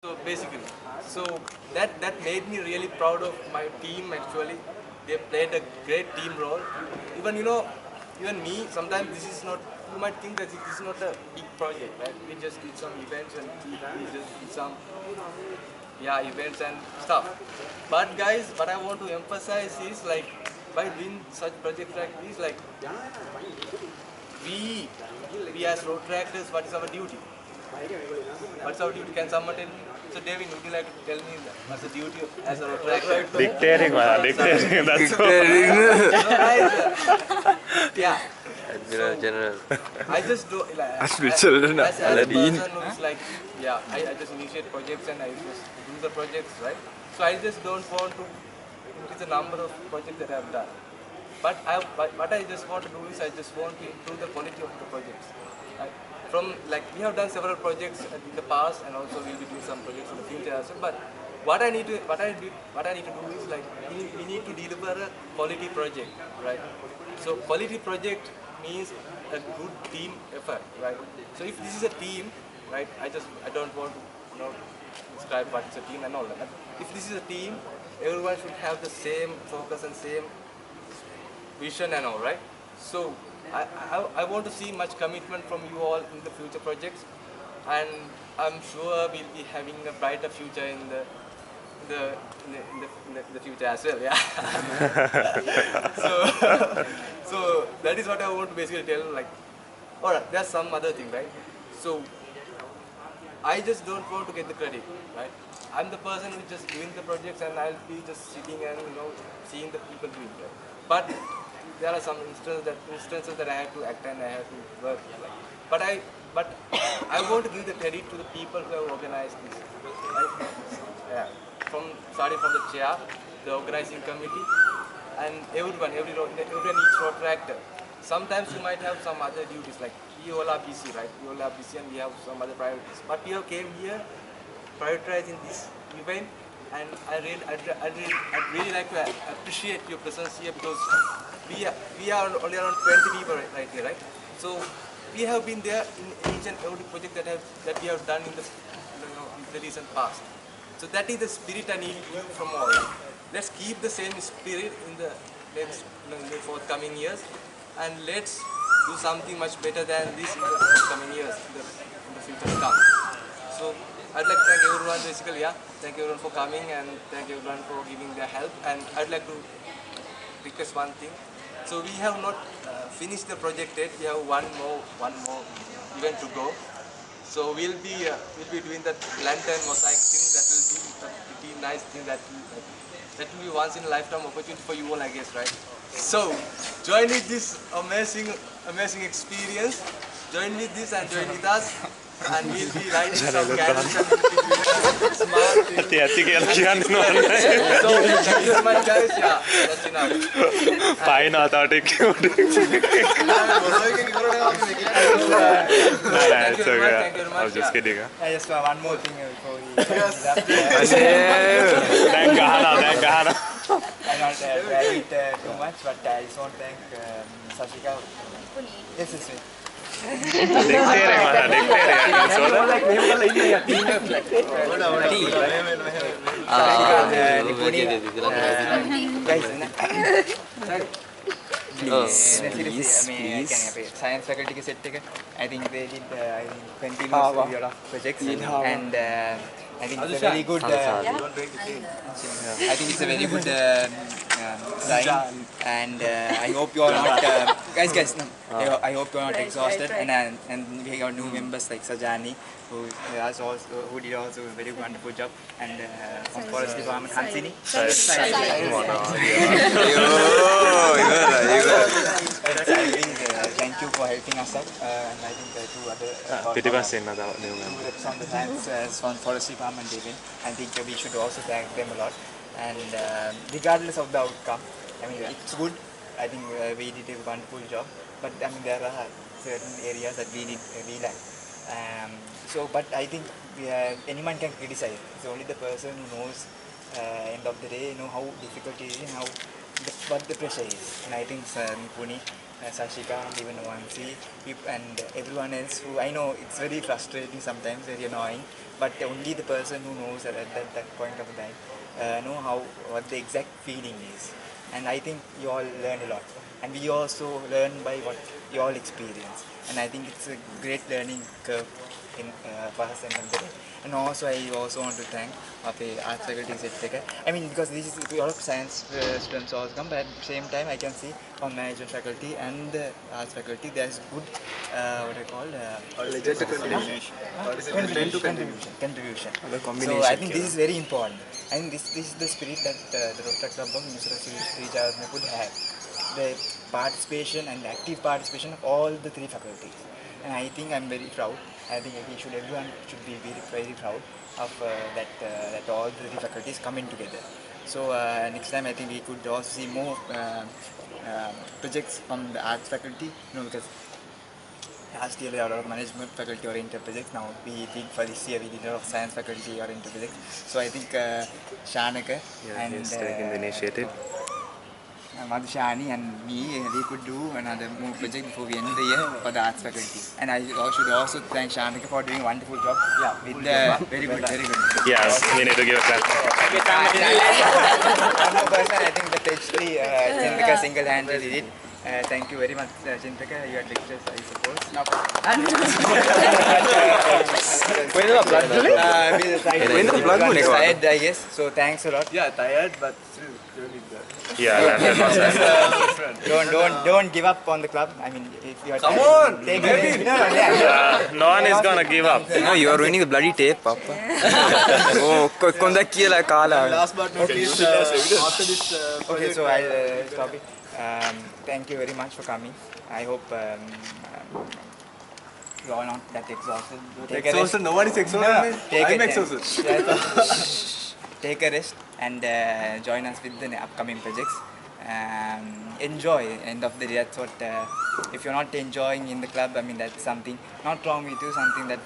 So basically, so that made me really proud of my team actually. They played a great team role. Even even me, sometimes this is not, you might think that this is not a big project, right? We just did some events and we just did some, yeah, events and stuff. But guys, what I want to emphasize is like, by doing such projects like this, like we we as road tractors, what is our duty? What's our duty? Can someone tell me? So David, would you like to tell me what's the duty as a road tractor? Dictating, man, dictating. That's all. No, guys, yeah. General, So general. I just do like Spiritual, as a Aladdin. person who's like, yeah, I just initiate projects and I just do the projects, right? So I just don't want to increase the number of projects that I've done. But what I just want to do is I just want to improve the quality of the projects. Right? From like we have done several projects in the past and also we'll be doing some projects in the future as well. But what I need to do is like we need to deliver a quality project, right? So quality project means a good team effort, right? So if this is a team, right? I don't want to describe what is a team and all that. But if this is a team, everyone should have the same focus and same vision and all, right? So I want to see much commitment from you all in the future projects, and I'm sure we'll be having a brighter future in the future as well. Yeah. so so that is what I want to basically tell. Like, alright, there's some other thing, right? So I just don't want to get the credit, right? I'm the person who's just doing the projects and I'll be just sitting and seeing the people doing it. But there are some instances that I have to act and I have to work. But I want to give the credit to the people who have organized this. Right? Yeah. Starting from the chair, the organizing committee, and everyone, everyone each road tractor. Sometimes you might have some other duties, like we all are busy, right? We all are busy and we have some other priorities. But we have came here prioritizing this event, and I'd really like to appreciate your presence here because we are only around 20 people right here, right? So we have been there in each and every project that we have done in the recent past. So that is the spirit I need from all. Let's keep the same spirit in the next, in the forthcoming years, and let's do something much better than this in the forthcoming years, in the future to come. So I'd like to thank everyone basically, yeah. Thank everyone for coming and thank everyone for giving their help. And I'd like to request one thing. So we have not finished the project yet. We have one more event to go. So we'll be doing that lantern mosaic thing. That will be a pretty nice thing. That will be once in a lifetime opportunity for you all, I guess, right? So join with this amazing experience. Join with this and join with us. And we'll be riding some candles and smart things. So thank you so much, guys. Yeah, that's enough. Fine, I thought it cute. Thank you very much. Thank you very I was much. just kidding. I just one more thing before we wrap. Thank Gahana, thank Gahana. I not drag it too much, but I just want to thank Sashika. Yes, yes, yes. Dictating, man, Science faculty set I think they did continuous period of projects and I think it's a very good I think it's a very good sign and I hope you are not guys no. I hope you are not exhausted and we have new members like Sajani who did also a very wonderful job and from Forest Department Hansini. Thank you for helping us out and I think two other පිටිපස්සේ ඉන්න තව new member. from the science from Forest Department even. I think we should also thank them a lot and regardless of the outcome, I mean it's good. I think we did a wonderful job, but I mean there are certain areas that we lack. But I think anyone can criticize. It's only the person who knows end of the day, how difficult it is and what the pressure is. And I think Puni, Sashika, and even Wansi, and everyone else who I know it's very frustrating sometimes, very annoying. but only the person who knows at that point of time know what the exact feeling is. And I think you all learn a lot, and we also learn by what you all experience. And I think it's a great learning curve for us and everybody. And also I also want to thank our arts faculty set. I mean, because this is a lot of science students also come, but at the same time I can see on management faculty and the arts faculty there's good what I call contribution. So I think this is very important. I think this is the spirit that the Rotary Club of University could have. The participation and active participation of all the three faculties. And I think I'm very proud. I think everyone should be very, very proud of that all the three faculties coming together. So next time I think we could also see more projects from the arts faculty, because last year there were a lot of management faculty oriented projects. Now we did for this year we did a lot of science faculty oriented projects. So I think Shanaka and he's taking the initiative. Madhushani and me, we could do another more project before we end the year for the arts faculty. And I should also thank Shanaka for doing a wonderful job. With the very good. Yes, we need to give a clap. One more person, I think the PhD Chintaka single-handedly did it. Thank you very much, Chintaka. You had lectures, I suppose. No. When the blood Tired, I guess. So thanks a lot. Yeah, tired, but still really good. Yeah, that was Don't give up on the club. I mean, if you are Come tired, on, take maybe. it. No, no one is gonna give up. No, you are ruining the bloody tape, Papa. Oh, konda kiyala kala. Last but not least, after this Okay, so I'll stop it. Thank you very much for coming. I hope you are not that exhausted. Take a rest. exhausted. No one is exhausted. No, man. take I'm a exhausted. Take a rest and join us with the upcoming projects. Enjoy. End of the day, that's what. If you're not enjoying in the club, I mean that's something not wrong with you. Something that